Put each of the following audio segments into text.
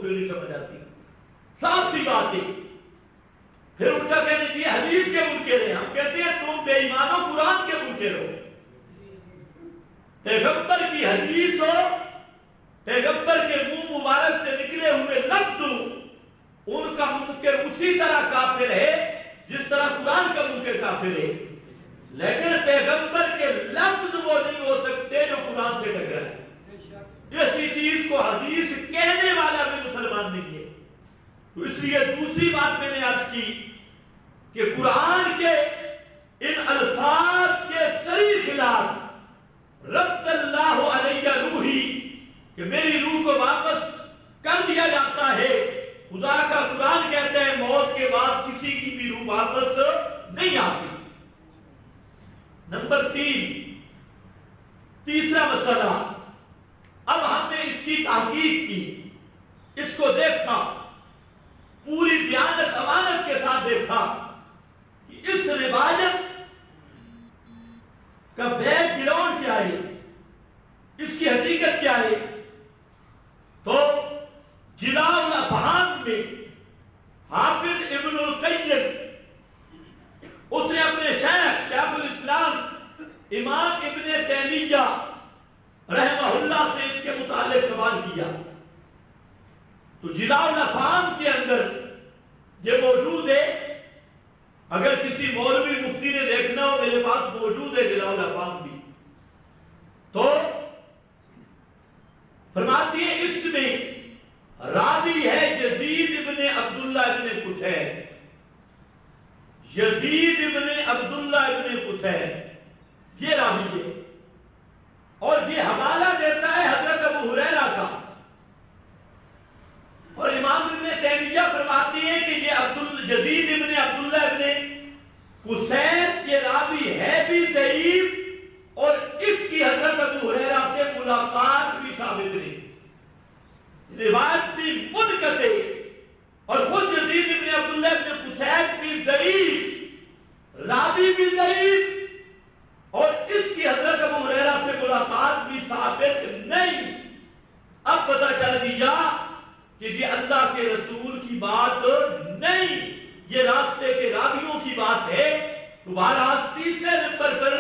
کیوں نہیں سمجھ آتی؟ صاف سی بات ہے. پھر ان کا کہنے کی حدیث کے منکر ہیں. ہم کہتے ہیں تم بے ایمانو قرآن کے منکر ہو. پیغمبر کی حدیث ہو، پیغمبر کے منہ مبارک سے نکلے ہوئے لفظ، ان کا منکر اسی طرح کافر ہے جس طرح قرآن کا منکر کافر ہے. لیکن پیغمبر کے لفظ وہ نہیں ہو سکتے جو قرآن سے ٹکرائے. اسی چیز کو حدیث کہنے والا بھی مسلمان نہیں ہے. تو اس لیے دوسری بات میں نے عرض کی کہ قرآن کے ان الفاظ کے صریح خلاف رد اللہ علیہ روحی کہ میری روح کو واپس کر دیا جاتا ہے. خدا کا قرآن کہتا ہے موت کے بعد کسی کی بھی روح واپس نہیں آتی. نمبر 3، تیسرا مسئلہ. اب ہم نے اس کی تحقیق کی، اس کو دیکھا، پوری دیانت امانت کے ساتھ دیکھا کہ اس روایت کا بیک گراؤنڈ کیا ہے، اس کی حقیقت کیا ہے. تو جلاء الافہام میں حافظ ابن القیم اس نے اپنے شیخ الاسلام امام ابن تیمیہ رحمہ اللہ سے اس کے متعلق سوال کیا. تو جلاء الافہام کے اندر یہ موجود ہے. اگر کسی مولوی مفتی نے دیکھنا ہو، میرے پاس موجود ہے جلاء الافہام بھی. تو فرماتی ہے اس میں راوی ہے یزید ابن عبداللہ ابن قصیر. یزید ابن عبداللہ ابن قصیر یہ راوی ہے، اور یہ حوالہ دیتا ہے حضرت ابو ہریرہ کا. اور امام ابن تیمیہ فرماتی ہے کہ یہ یزید ابن عبداللہ ابن قصیر یہ راوی ہے بھی ضعیف، اور اس کی حضرت ابو ہریرہ سے ملاقات بھی ثابت نہیں، روایت بھی منقطع، اور خود یزید ابن عبداللہ ابن قصیر بھی ضعیف، راوی بھی ضعیف، اور اس کی حضرت ابو ہریرہ سے ملاقات بھی ثابت نہیں. اب پتہ چل گیا کہ یہ اللہ کے رسول کی بات نہیں، یہ راستے کے راویوں کی بات ہے. تو بہرحال تیسرے نمبر پر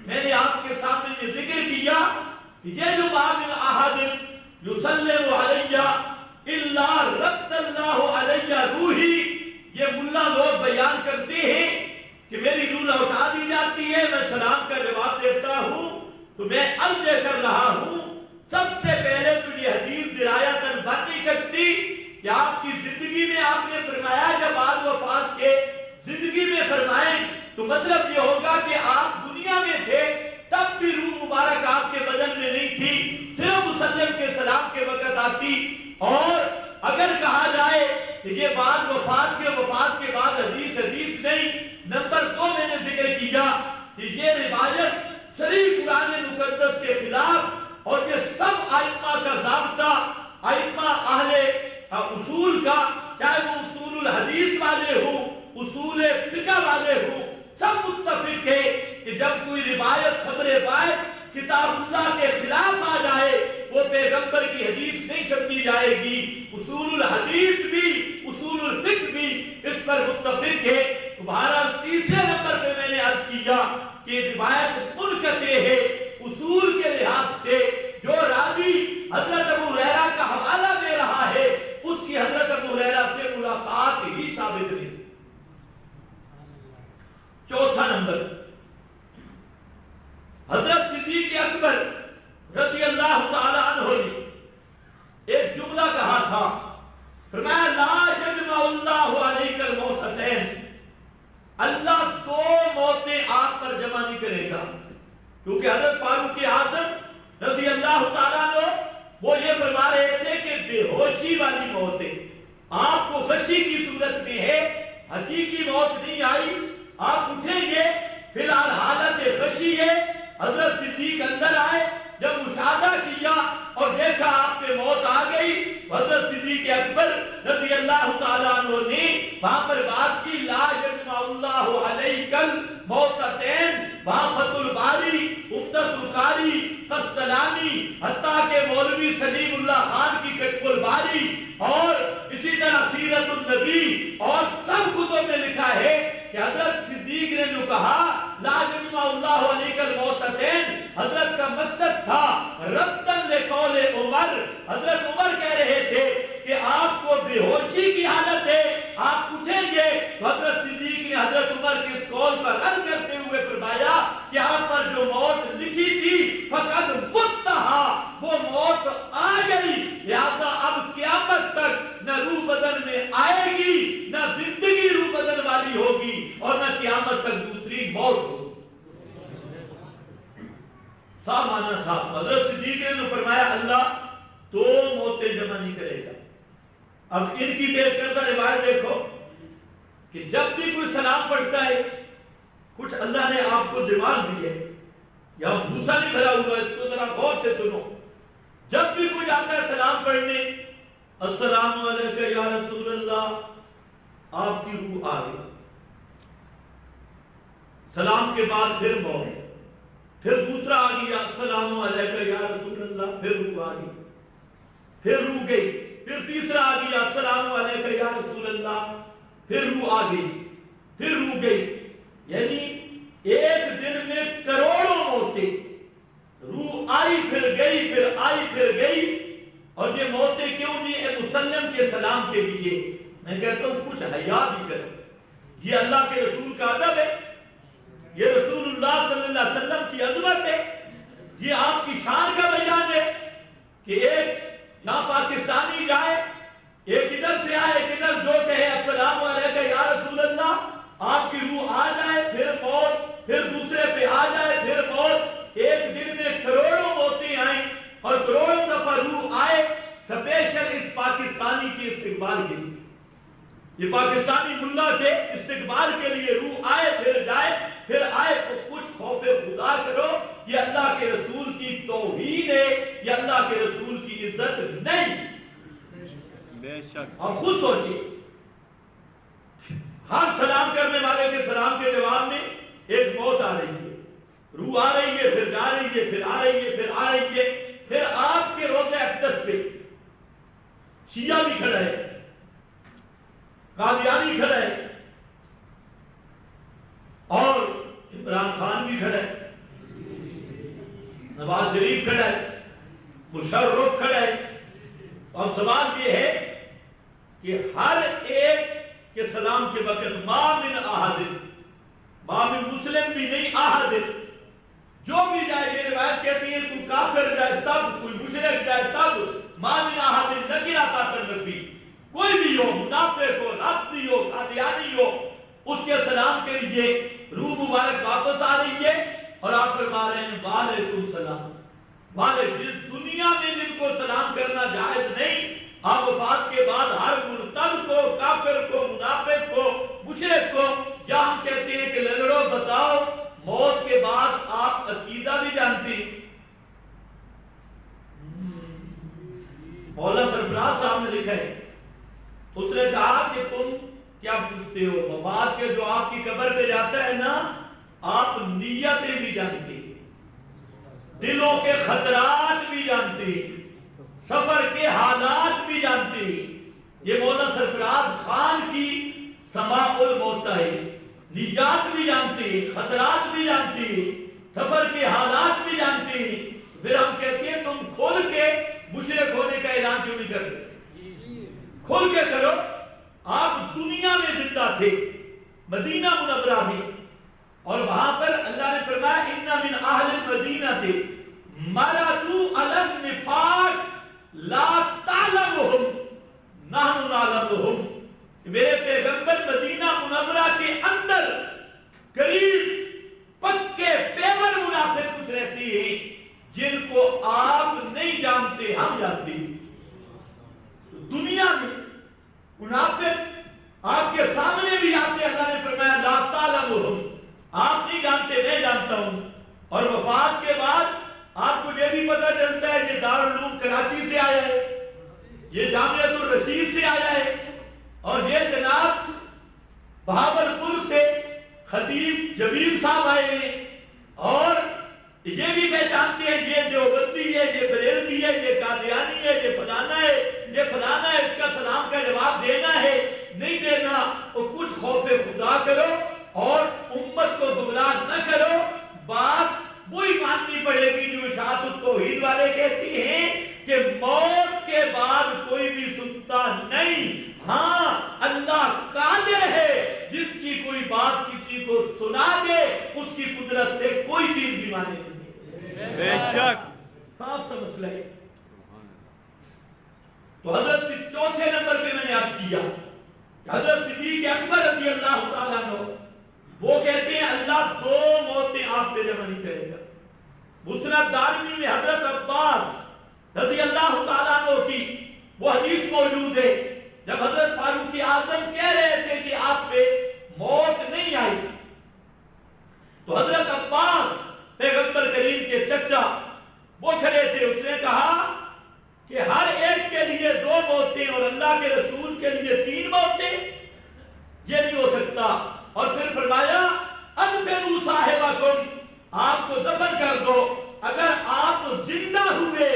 میں نے آپ کے سامنے یہ ذکر کیا کہ یہ جو باب احد یسلم علیہ الا رد اللہ علیہ روحی، یہ ملا لوگ بیان کرتے ہیں کہ میری روح لوٹا دی جاتی ہے، میں سلام کا جواب دیتا ہوں. تو میں عرض کر رہا ہوں سب سے پہلے تو یہ حدیث درایتاً بن نہیں سکتی کہ آپ کی زندگی میں آپ نے فرمایا جب بعد وفات کے زندگی میں فرمائیں تو مطلب یہ ہوگا کہ آپ دنیا میں تھے تب بھی روح مبارک آپ کے بدن میں نہیں تھی، صرف مسلم کے سلام کے وقت آتی. اور اگر کہا جائے کہ یہ بعد وفات کے بعد حدیث نہیں. نمبر 2 میں نے ذکر کیا کہ یہ روایت صریح قرآن مقدس کے خلاف، اور یہ سب ائمہ کا ضابطہ، ائمہ اہل اصول کا، چاہے وہ اصول الحدیث والے ہوں، اصول فقہ والے ہوں، سب متفق ہے کہ جب کوئی روایت خبر باعث کتاب اللہ کے خلاف آ جائے وہ پیغمبر کی حدیث نہیں سمجھی جائے گی. اصول الحدیث بھی اصول الفقہ بھی اس پر متفق ہے. بہرحال تیسرے نمبر پہ میں نے عرض کیا کہ روایت منقطع ہے اصول کے لحاظ سے. جو راوی حضرت ابو ہریرہ کا حوالہ دے رہا ہے اس کی حضرت ابو ہریرہ سے ملاقات ہی ثابت نہیں. چوتھا نمبر، حضرت صدیق اکبر رضی اللہ تعالی عنہ نے ایک جملہ کہا تھا، فرمایا لا یجمع اللہ علیک الموتتین، اللہ 2 موتیں آپ پر جمع نہیں کرے گا. کیونکہ حضرت فاروق اعظم رضی اللہ تعالیٰ عنہ وہ یہ فرما رہے تھے کہ بے ہوشی والی موتیں آپ کو خشی کی صورت میں ہے، حقیقی موت نہیں آئی، آپ اٹھیں گے فی الحال حالت خشی ہے. حضرت صدیق اندر آئے، جب مشاہدہ کیا اور دیکھا آپ پہ موت آ گئی، حضرت صدیق اکبر رضی اللہ تعالیٰ عنہ نے وہاں پر بات کی لا یجمع اللہ علیک الموتتین، وہاں فتح الباری، عمدۃ القاری، قسطلانی، حتیٰ کہ مولوی سلیم اللہ خان کی کتب الباری اور اسی طرح سیرت النبی اور سب کتب میں لکھا ہے کہ حضرت صدیق نے جو کہا لا یجمع اللہ علیک الموتتین، حضرت کا مقصد تھا ربطن لقول عمر، حضرت عمر کہہ رہے تھے کہ آپ کو بے ہوشی کی حالت ہے، آپ اٹھیں گے، تو حضرت صدیق نے حضرت عمر کے اس قول پر رد کرتے ہوئے فرمایا کہ آپ پر جو موت لکھی تھی فقط متہا، وہ موت آ گئی، لہذا اب قیامت تک نہ روح بدن میں آئے گی، نہ زندگی روح بدن والی ہوگی، اور نہ قیامت تک دوسری موت ہوگی۔ سامانا تھا حضرت صدیق نے تو فرمایا اللہ دو موتیں جمع نہیں کرے گا۔ اب ان کی پیش کردہ روایت دیکھو کہ جب بھی کوئی سلام پڑھتا ہے، کچھ اللہ نے آپ کو دماغ دی ہے، یہاں بھوسا نہیں بھرا ہوا، اس کو ذرا غور سے سنو۔ جب بھی کوئی آتا ہے سلام پڑھنے، السلام علیکم یا رسول اللہ، آپ کی روح آ گئی، سلام کے بعد پھر موت، پھر دوسرا آ گیا السلام علیکم یا رسول اللہ، پھر روح آ گئی، پھر روح گئی، پھر تیسرا آ گیا السلام علیکم یا رسول اللہ، پھر روح آ گئی، پھر روح گئی، یعنی ایک دن میں کروڑوں موتیں، روح آئی پھر گئی، پھر آئی پھر گئی۔ اور یہ موتیں کیوں نہیں؟ اے مسلم کے سلام کے لیے میں کہتا ہوں کچھ حیا بھی کرو، یہ اللہ کے رسول کا ادب ہے، یہ رسول اللہ صلی اللہ علیہ وسلم کی عظمت ہے، یہ آپ کی شان کا بیان ہے کہ ایک یہاں پاکستانی جائے، ایک ادھر سے آئے، ایک ادھر جو کہے السلام علیکم یا رسول اللہ، آپ کی روح آ جائے، پھر موت، پھر دوسرے پہ آ جائے، پھر موت، ایک دن میں کروڑوں موتیں آئیں اور کروڑوں دفعہ روح آئے، سپیشل اس پاکستانی کے استقبال کے لیے، یہ پاکستانی ملا کے استقبال کے لیے روح آئے پھر جائے پھر آئے، تو کچھ خوف خدا کرو، یہ اللہ کے رسول کی توہین ہے، یہ اللہ کے رسول کی عزت نہیں۔ بے شک آپ خود سوچئے، ہر سلام کرنے والے کے سلام کے جواب میں ایک موت آ رہی ہے، روح آ رہی ہے، پھر جا رہی ہے، پھر آ رہی ہے، پھر آ رہی ہے، پھر آپ کے روزہ اقدس پہ شیعہ بھی کھڑا ہے، قادیانی کھڑا ہے، اور عمران خان بھی کھڑا ہے، نواز شریف کھڑا ہے، مشرف کھڑا ہے۔ اور سوال یہ ہے کہ ہر ایک کے سلام کے وقت ما من احد، ما من مسلم بھی نہیں، احد جو بھی جائے، یہ روایت کہتی ہے کوئی کافر جائے تب، کوئی مشرک جائے تب، ما من احد نکرۃ تنفی، کوئی بھی ہو، منافق ہو، رافضی ہو، قادیانی ہو، اس کے سلام کے لیے روح مبارک واپس آ رہی ہے، اور آپ فرما رہے ہیں وعلیکم السلام، وعلیکم۔ جس دنیا میں جن کو سلام کرنا جائز نہیں، آپ وفات کے بعد ہر مرتد کو، کافر کو، منافق کو، مشرک کو، یا ہم کہتے ہیں کہ لنگڑو بتاؤ موت کے بعد آپ عقیدہ بھی جانتے ہیں؟ مولانا سرفراز صاحب نے لکھا ہے، اس نے کہا کہ تم کیا پوچھتے ہو، وفات کے جو آپ کی قبر پہ جاتا ہے نا، آپ نیتیں بھی جانتے ہیں، دلوں کے خطرات بھی جانتے ہیں، سفر کے حالات بھی جانتے ہیں۔ یہ مولانا سرفراز خان کی سماع الموت ہے، نیات بھی جانتے ہیں، خطرات بھی جانتے ہیں، سفر کے حالات بھی جانتے ہیں۔ پھر ہم کہتے ہیں تم کھول کے مشرک ہونے کا اعلان کیوں نہیں کرتے؟ کھول کے کرو۔ آپ دنیا میں زندہ تھے، مدینہ منورہ میں، اور وہاں پر اللہ نے فرمایا ان من اہل المدینہ مردوا علی النفاق لا تعلمهم نحن نعلمهم۔ میرے پیغمبر مدینہ منورہ کے اندر قریب پکے پیور منافق کچھ رہتے ہیں جن کو آپ نہیں جانتے، ہم جانتے ہیں۔ دنیا میں منافق آپ کے سامنے بھی آتے، اللہ نے فرمایا لا تعلمهم، آپ نہیں جانتے، میں جانتا ہوں۔ اور وفات کے بعد آپ کو یہ بھی پتہ چلتا ہے یہ دارالعلوم کراچی سے آیا ہے، یہ جامعۃ الرشید سے آیا ہے، اور یہ جناب بہاولپور سے خطیب جمیل صاحب آئے ہیں، اور یہ بھی پہچانتے ہیں یہ دیوبندی ہے، یہ بریلوی ہے، یہ قادیانی ہے، یہ فلانا ہے، یہ فلانا ہے، اس کا سلام کا جواب دینا ہے نہیں دینا، اور کچھ خوف خدا کرو اور امت کو گمراہ نہ کرو۔ بات وہی ماننی پڑے گی جو اشاعت التوحید والے کہتی ہیں کہ موت کے بعد کوئی بھی سنتا نہیں، ہاں اللہ قادر ہے جس کی کوئی بات کسی کو سنا دے اس کی قدرت سے کوئی چیز بھی مانے نہیں۔ بے شک صاف سا مسئلہ ہے۔ تو حضرت سے چوتھے نمبر پہ میں نے عرض کیا کہ حضرت صدیق اکبر رضی اللہ تعالیٰ عنہ وہ کہتے ہیں اللہ دو موتیں آپ پہ جمع نہیں کرے گا۔ مسند دارمی میں حضرت عباس رضی اللہ تعالیٰ عنہ کی وہ حدیث موجود ہے جب حضرت فاروق اعظم کہہ رہے تھے کہ آپ پہ موت نہیں آئی تو حضرت عباس پیغمبر کریم کے چچا وہ کھڑے تھے، اس نے کہا کہ ہر ایک کے لیے دو موتیں اور اللہ کے رسول کے لیے 3 موتیں، یہ نہیں ہو سکتا۔ اور پھر فرمایا ادفنوا صاحبکم، آپ کو دفن کر دو، اگر آپ زندہ ہوئے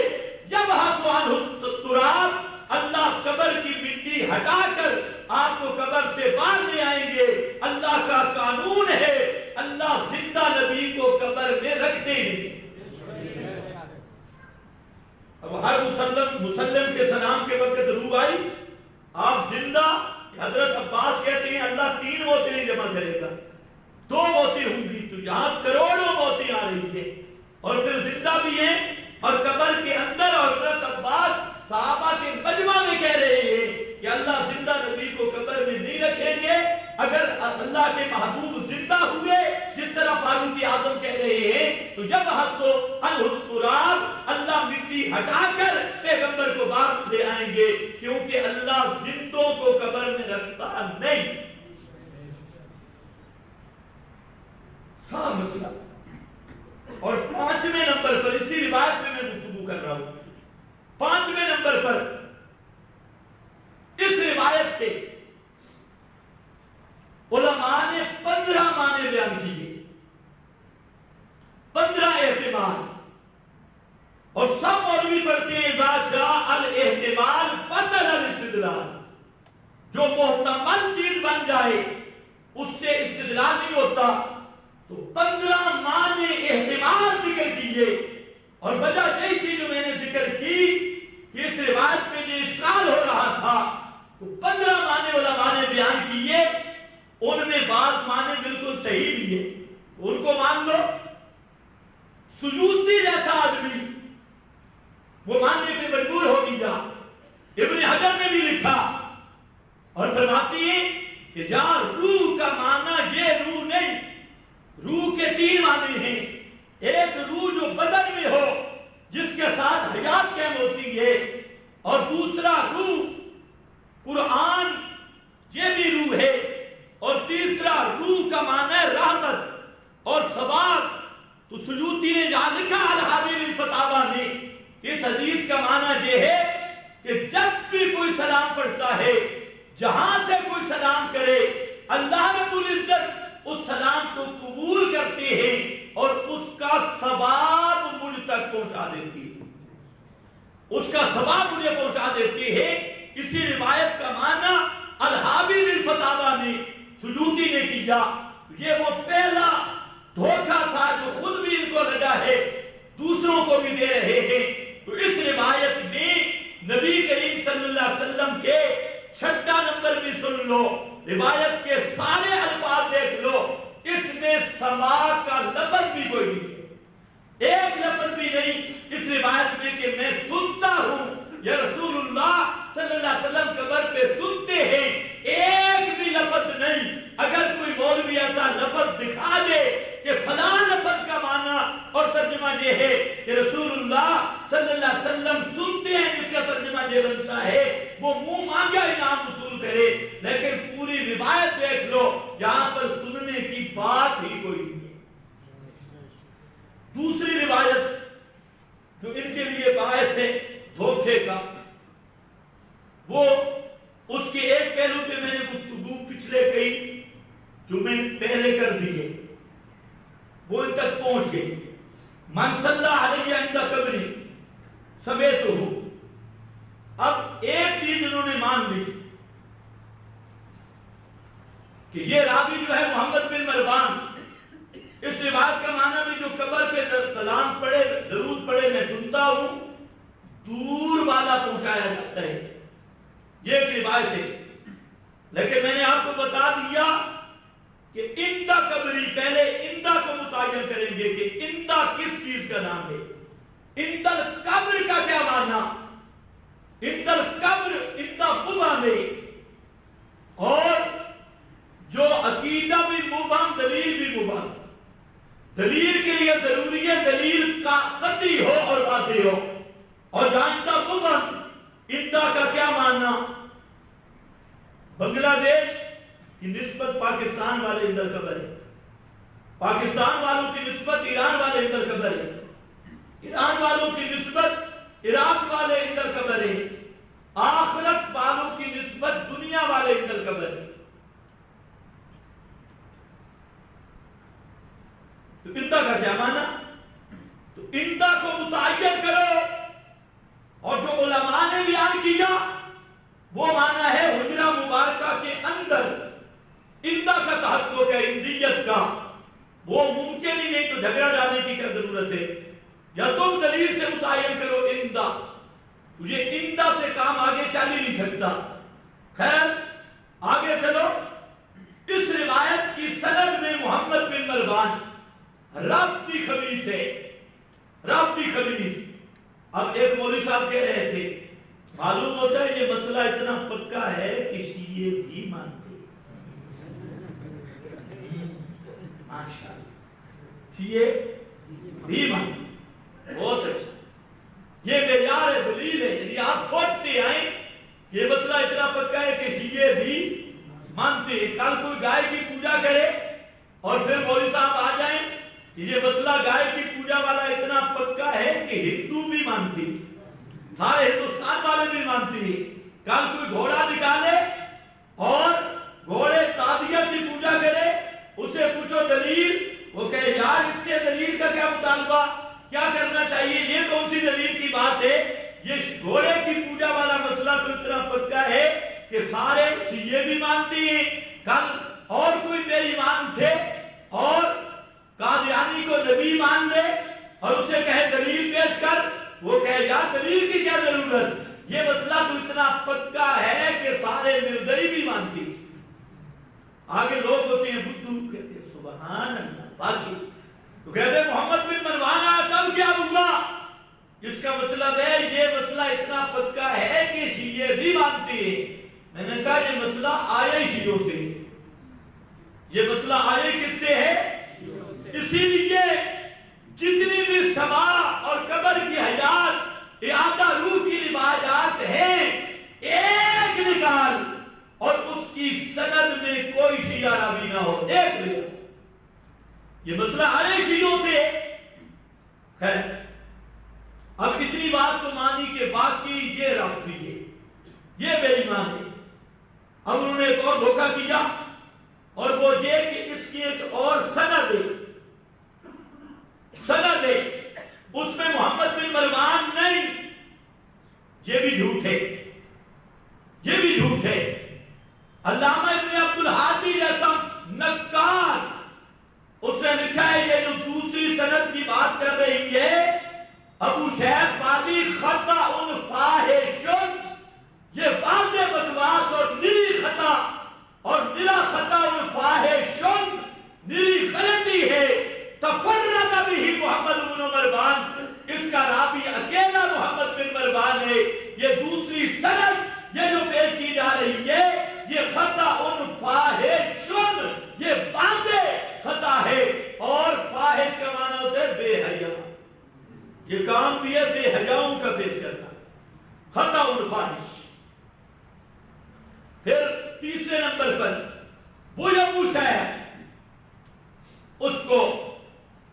یبحث عنہ التراب، اللہ قبر کی مٹی ہٹا کر آپ کو قبر سے باہر لے آئیں گے۔ اللہ کا قانون ہے اللہ زندہ نبی کو قبر میں رکھتے ہیں۔ اب ہر مسلم کے سلام کے وقت روح آئی، آپ زندہ، حضرت عباس کہتے ہیں اللہ 3 موتیں نہیں جمع کرے گا، 2 موتیں ہوں گی، تو یہاں کروڑوں موتیں آ رہی ہیں اور پھر زندہ بھی ہیں اور قبر کے اندر، اور حضرت عباس صحابہ کے مجمع میں کہہ رہے ہیں کہ اللہ زندہ نبی کو قبر میں نہیں رکھیں گے، اگر اللہ کے محبوب زندہ ہوئے جس طرح فاروق اعظم کہہ رہے ہیں تو یبحث عنہ التراب، اللہ مٹی ہٹا کر پیغمبر کو باہر لے آئیں گے، کیونکہ اللہ زندوں کو قبر میں رکھتا نہیں۔ صاف مسئلہ۔ اور 5ویں نمبر پر اسی روایت میں گفتگو کر رہا ہوں، 5ویں نمبر پر اس روایت کے علماء نے 15 معنی بیان کیے، 15 احتمال، اور سب مولوی پڑھتے ہیں اذا جاء الاحتمال بطل الاستدلال، جو محتمل چیز بن جائے اس سے استدلال نہیں ہوتا۔ تو 15 معنی احتمال ذکر کیے، اور وجہ یہی تھی جو میں نے ذکر کی کہ اس روایت میں جو اشکال ہو رہا تھا تو 15 معنی علماء نے بیان کیے، ان میں بعض معنی بالکل صحیح بھی ہے، ان کو مان لو۔ سیوطی جیسا آدمی وہ ماننے پہ مجبور ہو گیا، ابن حجر نے بھی لکھا اور فرماتی ہے کہ جہاں روح کا معنی یہ روح نہیں، روح کے 3 معنی ہیں، ایک روح جو بدن میں ہو جس کے ساتھ حیات قائم ہوتی ہے، اور دوسرا روح قرآن یہ بھی روح ہے، اور تیسرا روح کا معنی ہے رحمت اور ثواب۔ تو سیوطی نے جہاں لکھا الحاوی الفتاوی میں اس حدیث کا معنی یہ ہے کہ جب بھی کوئی سلام پڑھتا ہے، جہاں سے کوئی سلام کرے، اللہ رب العزت اس سلام کو قبول کرتے ہیں اور اس کا ثواب مجھ تک پہنچا دیتی ہے، اس کا ثواب مجھے پہنچا دیتے ہیں۔ اسی روایت کا معنی الحاوی الفتاوی میں سیوطی نے کیا۔ یہ وہ پہلا دھوکہ تھا جو خود بھی ان کو لگا ہے، دوسروں کو بھی دے رہے ہیں۔ تو اس روایت میں نبی کریم صلی اللہ علیہ وسلم کے 6 نمبر بھی سن لو، روایت کے سارے الفاظ دیکھ لو، اس میں سما کا لفظ بھی کوئی نہیں ہے، ایک لفظ بھی نہیں اس روایت میں کہ میں سنتا ہوں یا رسول اللہ صلی اللہ علیہ وسلم قبر پہ سنتے ہیں، ایک بھی لفظ نہیں۔ اگر کوئی مولوی ایسا لفظ دکھا دے کہ فلاں لفظ کا معنی اور ترجمہ یہ ہے کہ رسول اللہ صلی اللہ علیہ وسلم سنتے ہیں، جس کا ترجمہ یہ بنتا ہے، وہ منہ مانگا انعام وصول کرے، لیکن پوری روایت دیکھ لو، یہاں پر سننے کی بات ہی کوئی نہیں ہے۔ دوسری روایت جو ان کے لیے باعث ہے دھوکے کا، وہ اس کے ایک پہلو پہ میں نے گفتگو پچھلے کئی جمعے پہلے کر دی ہے۔ وہ ان تک پہنچ گئے. من صلی علیہ عند قبری سمیتہ. اب ایک چیز انہوں نے مان لی کہ یہ راوی جو ہے محمد بن مروان، اس روایت کا معنی بھی جو قبر پہ سلام پڑھے درود پڑھے میں سنتا ہوں، دور والا پہنچایا جاتا ہے. یہ ایک روایت ہے. لیکن میں نے آپ کو بتا دیا کہ اندہ قبری، پہلے اندہ کو متعین کریں گے کہ اندہ کس چیز کا نام ہے. اندہ قبر کا کیا معنی؟ اندہ قبر اندہ قبا میں، اور جو عقیدہ بھی مبہم، دلیل بھی مبہم. دلیل کے لیے ضروری ہے دلیل کا قطعی ہو اور واضح ہو. اور جانتا مبہم، اندہ کا کیا معنی؟ بنگلہ دیش کی نسبت پاکستان والے اندر قبر ہے، پاکستان والوں کی نسبت ایران والے اندر قبر ہے، ایران والوں کی نسبت عراق والے اندر قبر ہے، آخرت والوں کی نسبت دنیا والے اندر قبر ہے. تو اندہ کا کیا معنی؟ تو اندہ کو متعین کرو، اور جو علماء نے بیان کیا وہ معنی ہے حجرہ مبارکہ کے اندر اندہ کا تحقق ہے، اندیت کا. وہ ممکن ہی نہیں، تو جھگڑا ڈالنے کی کیا ضرورت ہے؟ یا تم دلیل سے متعین کرو اندہ. تجھے اندہ سے کام آگے چل ہی نہیں سکتا. خیر آگے چلو. اس روایت کی سند میں محمد بن مروان ربطی خبیث ہے، ربطی خبیث. اب ایک مولوی صاحب کہہ رہے تھے معلوم ہوتا ہے یہ مسئلہ اتنا پکا ہے کہ شیعہ بھی مانتے ہیں. ماشاءاللہ، شیعہ بھی مانتے. بہت اچھا، یہ معیار دلیل ہے. یعنی آپ سوچتے آئیں یہ مسئلہ اتنا پکا ہے کہ شیعہ بھی مانتے ہیں. کل کوئی گائے کی پوجا کرے اور پھر مولوی صاحب آ جائیں کہ یہ مسئلہ گائے کی پوجا والا اتنا پکا ہے کہ ہندو بھی مانتی، سارے ہندوستان والے بھی مانتی. کل کوئی گھوڑا نکالے اور گھوڑے تعزیت کی پوجا کرے، اسے پوچھو دلیل، وہ کہے یار اس سے دلیل کا کیا مطالبہ، کیا کرنا چاہیے، یہ کون سی دلیل کی بات ہے. یہ گھوڑے کی پوجا والا مسئلہ تو اتنا پکا ہے کہ سارے شیعہ بھی مانتی ہیں. کل اور کوئی بے ایمان تھے اور قادیانی کو نبی مان لے اور اسے کہے دلیل پیش کر، وہ کہے یار دلیل کی کیا ضرورت، یہ مسئلہ تو اتنا پکا ہے کہ سارے مرزائی بھی مانتی. آگے لوگ ہوتے ہیں بدھو، کہتے ہیں سبحان اللہ باقی، تو کہتے ہیں محمد بن مروان تب کیا ہوگا. اس کا مطلب ہے یہ مسئلہ اتنا پکا ہے کہ شیعہ بھی مانتے ہیں. میں نے کہا یہ مسئلہ آئے شیعوں سے، یہ مسئلہ آئے کس سے ہے؟ اسی لیے جتنی بھی سما اور قبر کی حیات، اعادہ روح کی روایات ہیں، ایک نکال اور اس کی سند میں کوئی شیعہ راوی نہ ہو، ایک نکال. یہ مسئلہ آئے شیعوں سے. خیر اب اتنی بات تو مانی کہ باقی یہ رافضی ہے، یہ بے ایمان ہے. اب انہوں نے ایک اور دھوکہ کیا، اور وہ یہ کہ اس کی ایک اور سند ہے، سند ہے اس میں محمد بن مروان نہیں. یہ بھی جھوٹ ہے، یہ بھی جھوٹ ہے. علامہ ابن عبد الحادی جیسا نقاد اس نے لکھا ہے یہ جو دوسری سند کی بات کر رہی ہے ابو شیخ بادی خطا فاحشن، یہ واضح بکواس اور نری خطا اور نرا خطا فاحشن، نری غلطی ہے. تفرد به محمد بن مروان، اس کا راوی اکیلا محمد بن مروان ہے. یہ دوسری سند یہ جو پیش کی جا رہی ہے یہ خطا فاحشن، یہ واضح خطا ہے. اور فاحش کا معنی ہوتا ہے بے حیا. یہ کام بھی ہے بے حیاؤں کا پیش کرتا، خطا فاحش. پھر تیسرے نمبر پر وہ ابو شیخ،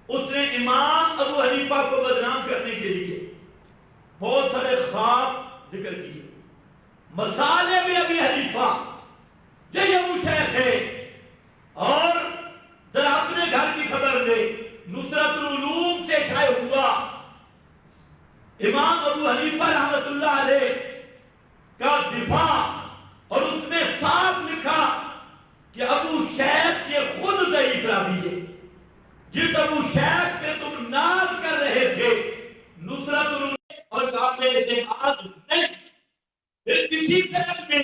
اس نے امام ابو حنیفہ کو بدنام کرنے کے لیے بہت سارے خواب ذکر کیے. مصالح ابی حنیفہ یہ ابو شیخ ہے، اور ذرا اپنے گھر کی خبر لے نصرت العلوم سے شائع ہوا. امام ابو حنیفہ رحمۃ اللہ علیہ کا دفاع، اور اس میں صاف لکھا کہ ابو شیخ یہ خود ضعیف راوی ہے. جس ابو شیخ پہ تم ناز کر رہے تھے نصرت العلوم اور قابل اعتماد نہیں. پھر کسی طرح میں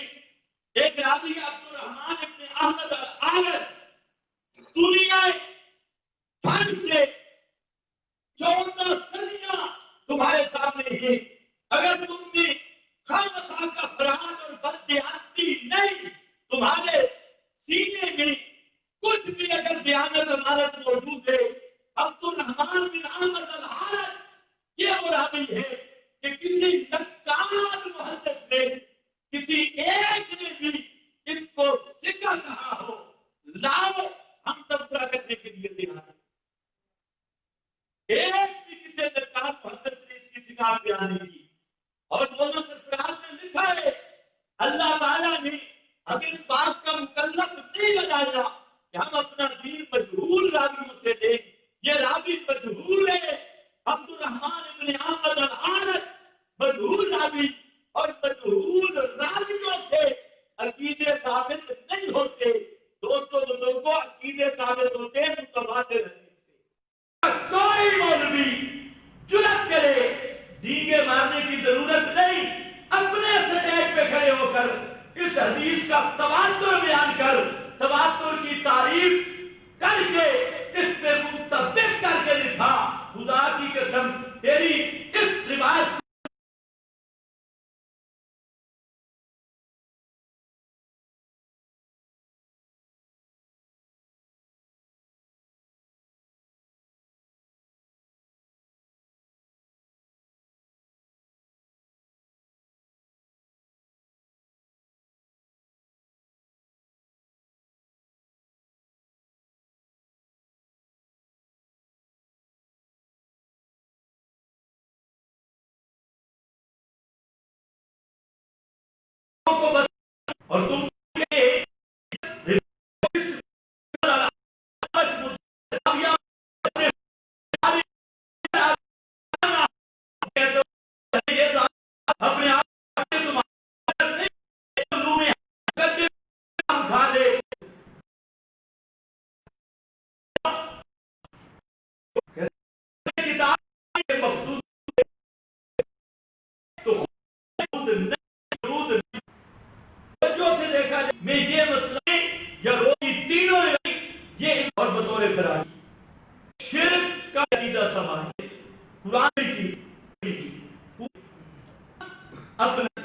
ایک راوی عبد الرحمن ابن احمد العارض دنیا بھر سے 14 صدیاں تمہارے سامنے ہیں. اگر تم نے خامخواہ کا فرات اور بددیانتی نہیں، تمہارے سینے میں کچھ بھی اگر دیانت امانت موجود ہے، عبد الرحمن بن احمد العارض یہ وہ راوی ہے کہ کسی نقاد محدث نے، کسی ایک نے بھی اس کو ثقہ کہا ہو، لاؤ ہم تبصرہ کرنے کے لیے تیار ہیں. ایک بھی کسی نقاد محدث نے اس کی ثقہ بیان نہیں کی. اور دونوں سرفراز نے لکھا ہے اللہ تعالیٰ نے ہمیں اس بات کا مکلف نہیں بنایا کہ ہم اپنا دین مجہول راویوں سے دیں. یہ راوی مجہول ہے. عبد الرحمن ابن احمد العارض مجہول راوی، اور مجہول راویوں سے عقیدے ثابت نہیں ہوتے. دوستوں بزرگوں، عقیدے ثابت ہوتے ہیں متواتر حدیث سے. کوئی مولوی جرأت کرے، دیگے مارنے کی ضرورت نہیں، اپنے سٹیج پہ کھڑے ہو کر اس حدیث کا تواتر بیان کر، تواتر کی تعریف کر کے اس پہ متفق کر کے لکھا. خدا کی قسم تیری اس روایت کو بتا، اور تم اپنے آپ میں یہ مسئلہ یا روزی تینوں یہ اور بطور فراغی شرک کا عقیدہ سماج ہے. قرآن کی اپنا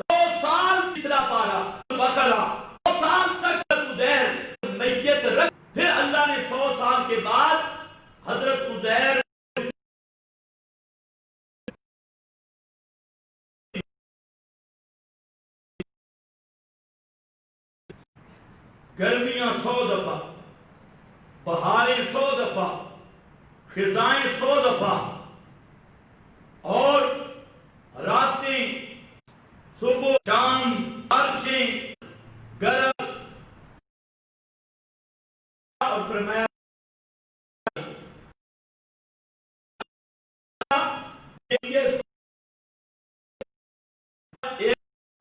2 سال تیسرا پارا بقرہ 2 سال تک عزیر میت رکھ، پھر اللہ نے 100 سال کے بعد حضرت عزیر گرمیاں 100 دفعہ، بہاریں 100 دفعہ، خزائیں 100 دفعہ، اور راتیں صبح شام بارشیں گرم، اور فرمایا